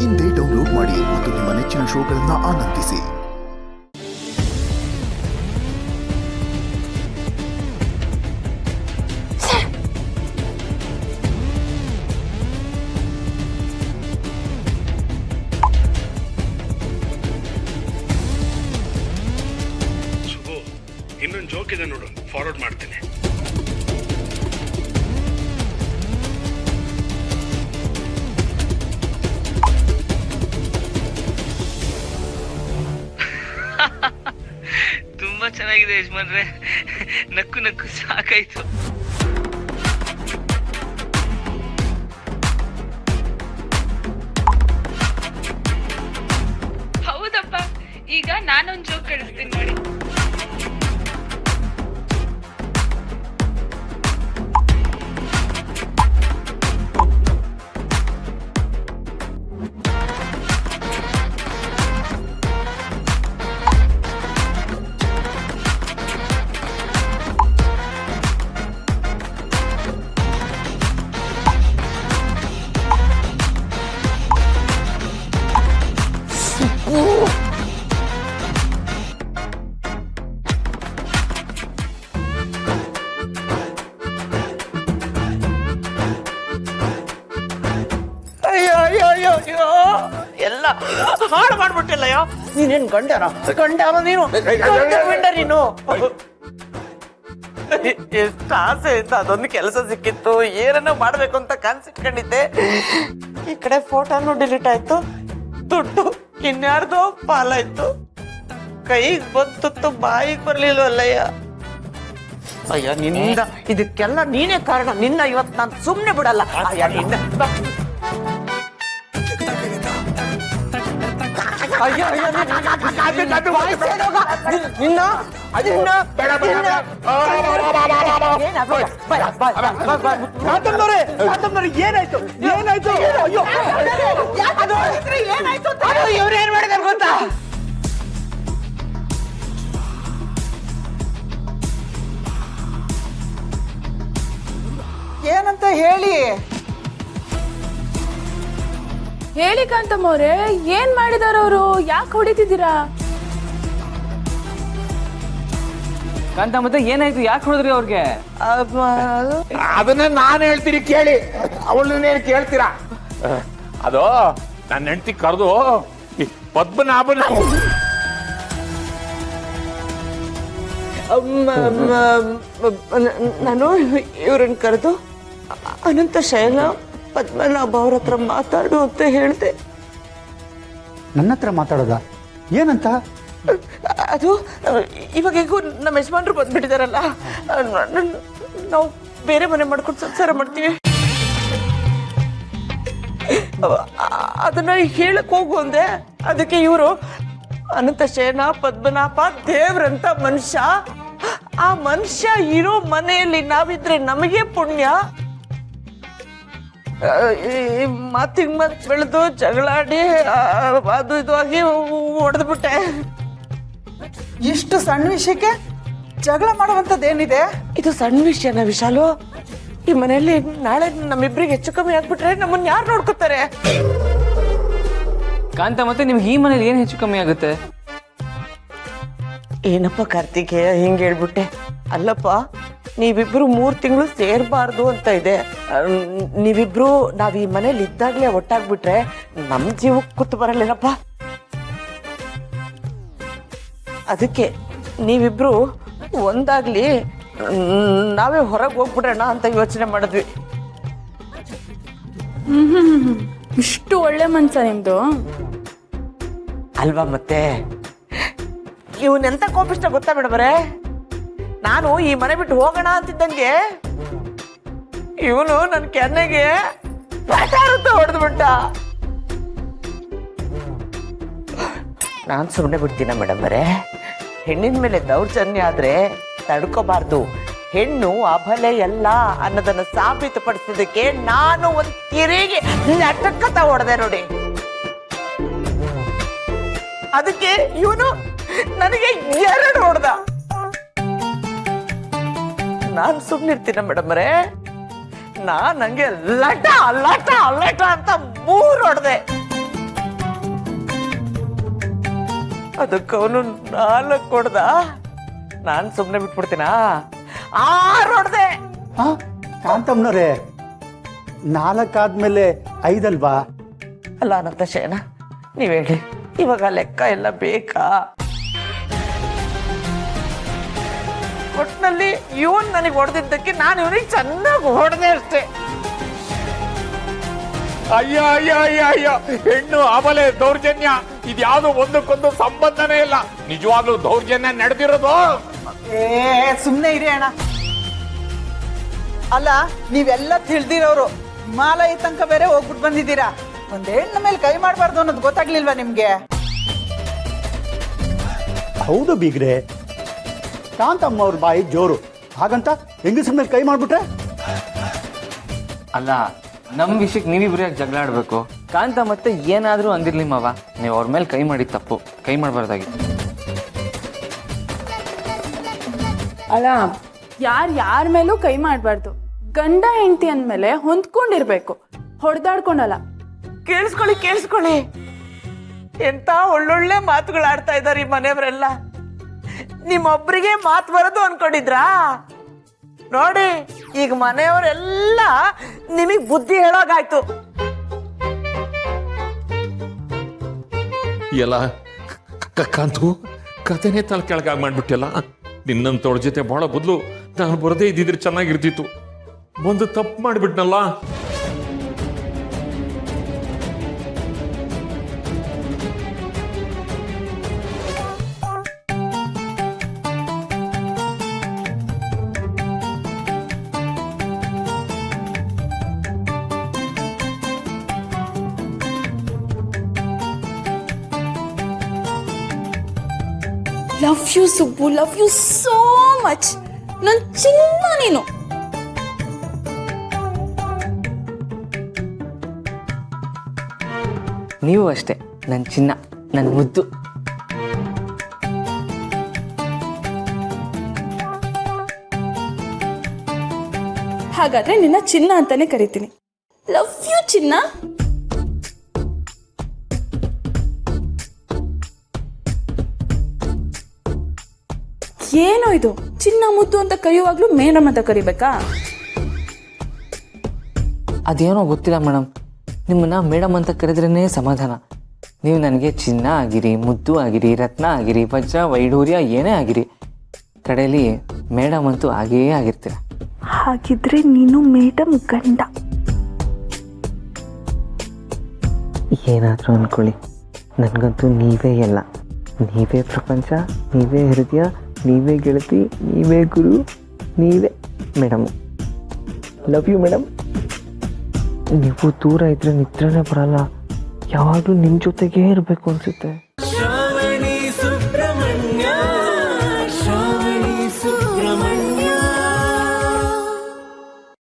ಇಂದೇ ಡೌನ್ಲೋಡ್ ಮಾಡಿ ಮತ್ತು ನಿಮ್ಮ ನೆಚ್ಚಿನ ಶೋಗಳನ್ನು ಆನಂದಿಸಿ. ಇನ್ನೊಂದು ಜೋಕ್ ಇದೆ ನೋಡು, ಫಾರ್ವರ್ಡ್ ಮಾಡ್ತೀನಿ. ತುಂಬಾ ಚೆನ್ನಾಗಿದೆ ಯಜಮಾನ್ರೆ, ನಕ್ಕು ನಕ್ಕು ಸಾಕಾಯ್ತು. ಹೌದಪ್ಪ, ಈಗ ನಾನೊಂದು ಜೋಕ್ ಕಳಿಸ್ತೀನಿ ನೋಡಿ. ಎಲ್ಲ ಹಾಳು ಮಾಡ್ಬಿಟ್ಟಿಲ್ಲಯ್ಯ. ನೀನೇನ್ ಗಂಡನ ನೀನು ನೀನು ಎಷ್ಟು ಆಸೆ ಇತ್ತು, ಅದೊಂದು ಕೆಲಸ ಸಿಕ್ಕಿತ್ತು, ಏನನ್ನ ಮಾಡ್ಬೇಕು ಅಂತ ಕನ್ಸಿಟ್ಕೊಂಡಿದ್ದೆ. ಈ ಕಡೆ ಫೋಟೋನು ಡಿಲೀಟ್ ಆಯ್ತು, ದುಡ್ಡು ಇನ್ಯಾರ್ದೋ ಪಾಲಾಯ್ತು, ಕೈಗೆ ಬಂತು ಬಾಯಿಗೆ ಬರ್ಲಿಲ್ವಲ್ಲಯ್ಯ. ಅಯ್ಯ ನಿನ್ನಿಂದ ಇದಕ್ಕೆಲ್ಲ ನೀನೇ ಕಾರಣ. ನಿನ್ನ ಇವತ್ತು ನಾನು ಸುಮ್ಮನೆ ಬಿಡಲ್ಲ. ಅಯ್ಯ ನಿನ್ನ ಅಯ್ಯೋ ಅಯ್ಯೋ ಏನಾಯ್ತು ಏನಾಯ್ತು? ಇವ್ರು ಏನ್ ಮಾಡಿದಾರೆ ಗೊತ್ತಾ? ಏನಂತ ಹೇಳಿ ಹೇಳಿ ಕಾಂತಮ್ಮವ್ರೆ, ಏನ್ ಮಾಡಿದಾರ ಅವರು? ಯಾಕೆ ಹೊಡಿತಿದ್ದೀರಾ? ಕಾಂತಮ್ಮ ಏನಾಯ್ತು, ಯಾಕೆ ಹೊಡೆದ್ರಿ ಅವ್ರಿಗೆ? ಅದನ್ನ ನಾನು ಹೇಳ್ತೀನಿ ಕೇಳಿ, ಅವಳನ್ನೇನು ಕೇಳ್ತೀರಾ? ಅದು ನನ್ನ ಹೆಂಡತಿ ಕರೆದು ಪದ್ಮನಾಭನ ನಾನು ಇವ್ರನ್ನ ಕರೆದು ಅನಂತ ಶೈಲ ಪದ್ಮನಾಭ ಅವ್ರ ಹತ್ರ ಮಾತಾಡು ಅಂತ ಹೇಳ್ದೆ. ನನ್ನ ಹತ್ರ ಮಾತಾಡೋದ? ಏನಂತ? ಅದು ಇವಾಗ ಹೇಗೂ ನಮ್ಮ ಯಜಮಾನ್ರು ಬಂದ್ಬಿಟ್ಟಿದಾರಲ್ಲ, ನಾವು ಬೇರೆ ಮನೆ ಮಾಡ್ಕೊಂಡು ಸಂಸಾರ ಮಾಡ್ತೀವಿ. ಅದನ್ನ ಹೇಳಕ್ ಹೋಗು ಅಂದೆ. ಅದಕ್ಕೆ ಇವರು ಅನಂತ ಶಯನ ಪದ್ಮನಾಭ ದೇವ್ರಂತ ಮನುಷ್ಯ, ಆ ಮನುಷ್ಯ ಇರೋ ಮನೆಯಲ್ಲಿ ನಾವಿದ್ರೆ ನಮಗೆ ಪುಣ್ಯ. ಮಾತಿಗೆ ಮಾತು ಬೆಳೆದು ಜಗಳಾಡಿ ಅದು ಇದು ಆಗಿ ಹೊಡೆದ್ಬಿಟ್ಟೆ. ಇಷ್ಟು ಸಣ್ಣ ವಿಷಯಕ್ಕೆ ಜಗಳ ಮಾಡುವಂಥದ್ದೇನಿದೆ? ಇದು ಸಣ್ಣ ವಿಷಯನ ವಿಶಾಲು? ಈ ಮನೆಯಲ್ಲಿ ನಾಳೆ ನಮ್ಮಿಬ್ರಿಗೆ ಹೆಚ್ಚು ಕಮ್ಮಿ ಆಗ್ಬಿಟ್ರೆ ನಮ್ಮನ್ನ ಯಾರು ನೋಡ್ಕೊತಾರೆ? ಕಾಂತ ನಿಮ್ಗೆ ಈ ಮನೇಲಿ ಏನ್ ಹೆಚ್ಚು ಕಮ್ಮಿ ಆಗುತ್ತೆ? ಏನಪ್ಪ ಕಾರ್ತಿಕೇಯ ಹಿಂಗೆ ಹೇಳ್ಬಿಟ್ಟೆ? ಅಲ್ಲಪ್ಪ, ನೀವಿಬ್ರು 3 ತಿಂಗಳು ಸೇರ್ಬಾರ್ದು ಅಂತ ಇದೆ. ನೀವಿಬ್ರು ನಾವ್ ಈ ಮನೇಲಿ ಇದ್ದಾಗ್ಲೇ ಒಟ್ಟಾಗ್ಬಿಟ್ರೆ ನಮ್ ಜೀವಕ್ಕೆ ಕೂತು ಬರಲ್ಲೇನಪ್ಪ. ಅದಕ್ಕೆ ನೀವಿಬ್ರು ಒಂದಾಗ್ಲಿ ನಾವೇ ಹೊರಗೆ ಹೋಗ್ಬಿಡೋಣ ಅಂತ ಯೋಚನೆ ಮಾಡಿದ್ವಿ. ಇಷ್ಟು ಒಳ್ಳೆ ಮನ್ಸ ನಿಮ್ದು ಅಲ್ವಾ? ಮತ್ತೆ ಇವನೆಂತ ಕೋಪಿಷ್ಟ ಗೊತ್ತಾ ಮೇಡಮರೇ? ನಾನು ಈ ಮನೆ ಬಿಟ್ಟು ಹೋಗೋಣ ಅಂತಿದ್ದಂಗೆ ಇವನು ನನ್ನ ಕೆನ್ನೆಗೆ ಹೊಡೆದ್ಬಿಟ್ಟ. ನಾನ್ ಸುಮ್ಮನೆ ಬಿಡ್ತೀನ ಮೇಡಮರೇ? ಹೆಣ್ಣಿನ ಮೇಲೆ ದೌರ್ಜನ್ಯ ಆದ್ರೆ ತಡ್ಕೋಬಾರ್ದು. ಹೆಣ್ಣು ಅಬಲೆ ಎಲ್ಲ ಅನ್ನೋದನ್ನ ಸಾಬೀತುಪಡಿಸೋದಕ್ಕೆ ನಾನು ಒಂದು ತಿರುಗಿ ನಟಕ್ಕತ ಹೊಡೆದೆ ನೋಡಿ. ಅದಕ್ಕೆ ಇವನು ನನಗೆ 2 ಹೊಡೆದ. ನಾನ್ ಸುಮ್ನಿರ್ತೀನ ಮೇಡಮ್ರೆ? ನಂಗೆ ಲಟ ಲಟ ಲಟ ಅಂತ 3 ಹೊಡೆದೆ. ಅದಕ್ಕೆ ಅವನು 4 ಕೊಡ್ದ. ನಾನು ಸುಮ್ಮನೆ ಬಿಟ್ಬಿಡ್ತೀನಾ? 6 ಹೊಡ್ದೆ. ಹಾ ಕಾಂತಮ್ಮನವ್ರೆ 4 ಆದ್ಮೇಲೆ 5 ಅಲ್ವಾ? ಅಲ್ಲ ಅನಂತ ಶಯನ, ನೀವ್ ಹೇಳಿ, ಇವಾಗ ಲೆಕ್ಕ ಎಲ್ಲ ಬೇಕಾ? ಒಟ್ನಲ್ಲಿ ಇವನ್ ನನಗೆ ಹೊಡೆದಿದ್ದಕ್ಕೆ ನಾನು ಇವನಿಗೆ ಚೆನ್ನಾಗಿ ಹೊಡೆದೆ ಅಷ್ಟೇ. ಅಯ್ಯ ಅಯ್ಯ ಅಯ್ಯ ಅಯ್ಯ, ಹೆಣ್ಣು ಆಮೇಲೆ ದೌರ್ಜನ್ಯ ಇದ್ಯಾವುದು ಒಂದಕ್ಕೊಂದು ಸಂಬಂಧನೇ ಇಲ್ಲ. ನಿಜವಾಗ್ಲೂ ದೌರ್ಜನ್ಯ ನಡೆದಿರೋದು. ಸುಮ್ನೆ ಇರಿ ಅಣ್ಣ. ಅಲ್ಲ, ನೀವೆಲ್ಲ ತಿಳಿದಿರೋರು ಹಿಮಾಲಯ ತನಕ ಬೇರೆ ಹೋಗ್ಬಿಟ್ಟು ಬಂದಿದ್ದೀರಾ. ಒಂದ್ ಹೆಣ್ಣ ಮೇಲೆ ಕೈ ಮಾಡಬಾರ್ದು ಅನ್ನೋದು ಗೊತ್ತಾಗ್ಲಿಲ್ವಾ ನಿಮ್ಗೆ? ಹೌದು ಬೀಗ್ರೆ, ಕಾಂತಮ್ಮ ಅವ್ರ ಬಾಯಿ ಜೋರು, ಹಾಗಂತ ಹೆಂಗಸ ಮೇಲೆ ಕೈ ಮಾಡ್ಬಿಟ್ರೆ? ಅಲ್ಲ, ನಮ್ಮ ವಿಷಯಕ್ಕೆ ನೀವಿಬ್ರು ಯಾಕೆ ಜಗಳ ಆಡ್ಬೇಕು? ಕಾಂತ ಮತ್ತೆ ಏನಾದರೂ ಅಂದಿರ್ಲಿ ಮಾವ, ನೀವು ಅವ್ರ ಮೇಲೆ ಕೈ ಮಾಡಿದ ತಪ್ಪು, ಕೈ ಮಾಡಬಾರ್ದಾಗಿತ್ತು. ಅಲ್ಲ, ಯಾರ ಮೇಲೂ ಕೈ ಮಾಡಬಾರ್ದು. ಗಂಡ ಹೆಂಡತಿ ಅಂದಮೇಲೆ ಹೊಂದ್ಕೊಂಡಿರ್ಬೇಕು, ಹೊಡೆದಾಡ್ಕೊಂಡಲ್ಲ. ಕೇಳಿಸ್ಕೊಳ್ಳಿ, ಎಂತ ಒಳ್ಳೊಳ್ಳೆ ಮಾತುಗಳಾಡ್ತಾ ಇದ್ದಾರೆ ಈ ಮನೆಯವರೆಲ್ಲ. ನಿಮ್ಮೊಬ್ರಿಗೆ ಮಾತು ಬರೋದು ಅನ್ಕೊಂಡಿದ್ರಾ? ನೋಡಿ, ಈಗ ಮನೆಯವರೆಲ್ಲ ನಿಮಗ್ ಬುದ್ಧಿ ಹೇಳೋಗಾಯ್ತು. ಎಲ್ಲ ಕಾಂತು, ಕಥೆನೇ ತಲೆ ಕೆಳಗಾಗಿ ಮಾಡ್ಬಿಟ್ಟಲ್ಲ. ನಿನ್ನಂತವ್ರ ಜೊತೆ ಬಹಳ ಬದಲು ನಾನು ಬರದೇ ಇದ್ದಿದ್ರೆ ಚೆನ್ನಾಗಿರ್ತಿತ್ತು. ಒಂದು ತಪ್ಪು ಮಾಡಿಬಿಟ್ನಲ್ಲ. Love you Subbu, love you so much. ನನ್ ಚಿನ್ನ ನೀನು. ನೀವು ಅಷ್ಟೇ, ನನ್ನ ಚಿನ್ನ, ನನ್ನ ಮುದ್ದು. ಹಾಗಾದ್ರೆ ನಿನ್ನ ಚಿನ್ನ ಅಂತಾನೆ ಕರಿತೀನಿ. ಲವ್ ಯು ಚಿನ್ನ. ಏನೋ ಇದು, ಚಿನ್ನ ಮುದ್ದು ಅಂತ ಕರೆಯುವಾಗ್ಲೂ ಮೇಡಮ್ ಅಂತ ಕರಿಬೇಕಾ? ಅದೇನೋ ಗೊತ್ತಿಲ್ಲ ಮೇಡಮ್, ನಿಮ್ಮನ್ನ ಮೇಡಮ್ ಅಂತ ಕರೆದ್ರೇ ಸಮಾಧಾನ. ನೀವು ನನಗೆ ಚಿನ್ನ ಆಗಿರಿ, ಮುದ್ದು ಆಗಿರಿ, ರತ್ನ ಆಗಿರಿ, ವಜ್ರ ವೈಢೂರ್ಯ ಏನೇ ಆಗಿರಿ, ಕಡೆಯಲ್ಲಿ ಮೇಡಮ್ ಅಂತೂ ಆಗೇ ಆಗಿರ್ತೀರ. ಹಾಗಿದ್ರೆ ನೀನು ಮೇಡಮ್ ಗಂಡ. ಏನಾದರೂ ಅಂದ್ಕೊಳ್ಳಿ, ನನಗಂತೂ ನೀವೇ ಎಲ್ಲ. ನೀವೇ ಪ್ರಪಂಚ, ನೀವೇ ಹೃದಯ, ನೀವೇ ಗೆಳತಿ, ನೀವೇ ಗುರು, ನೀವೇ ಮೇಡಮ್. Love you madam. ನೀವು ದೂರ ಇದ್ರೆ ನಿದ್ರೆನೇ ಬರಲ್ಲ, ಯಾವಾಗಲೂ ನಿಮ್ಮ ಜೊತೆಗೇ ಇರಬೇಕು ಅನಿಸುತ್ತೆ.